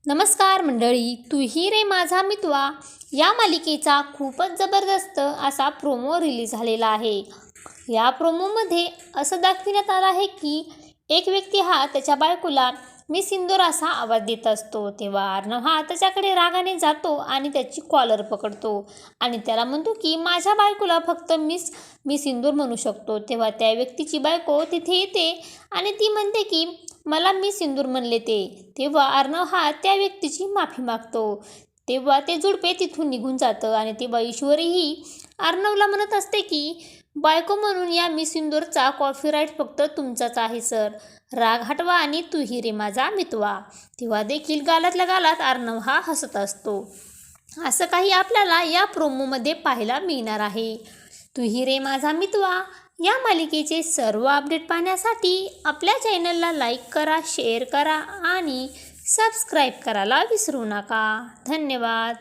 नमस्कार मंडळी, तू ही रे माझा मितवा या मालिकेचा खूपच जबरदस्त असा प्रोमो रिलीज झालेला आहे. या प्रोमोमध्ये असं दाखविण्यात आलं आहे की एक व्यक्ती हा त्याच्या बायकोला मी सिंदूर असा आवाज देत असतो. तेव्हा अर्णव हा त्याच्याकडे रागाने जातो आणि त्याची कॉलर पकडतो आणि त्याला म्हणतो की माझ्या बायकोला फक्त मी सिंदूर म्हणू शकतो. तेव्हा त्या व्यक्तीची बायको तिथे येते आणि ती म्हणते की मला मी सिंदूर म्हणले ते. तेव्हा अर्णव हा त्या व्यक्तीची माफी मागतो. तेव्हा ते जोडपे तिथून निघून जातं आणि तेव्हा ईश्वरीही अर्णवला म्हणत असते की बायको म्हणून या मी सिंदूरचा कॉपीराईट फक्त तुमचाच आहे सर. राग हटवा आणि तू ही रे माझा मितवा. तेव्हा देखील गालातल्या गालात अर्णव हा हसत असतो. असं काही आपल्याला या प्रोमोमध्ये पाहायला मिळणार आहे. तू ही रे माझा मितवा या मालिकेचे सर्व अपडेट पाहण्यासाठी आपल्या चॅनलला लाईक करा, शेअर करा आणि सबस्क्राईब करायला विसरू नका. धन्यवाद.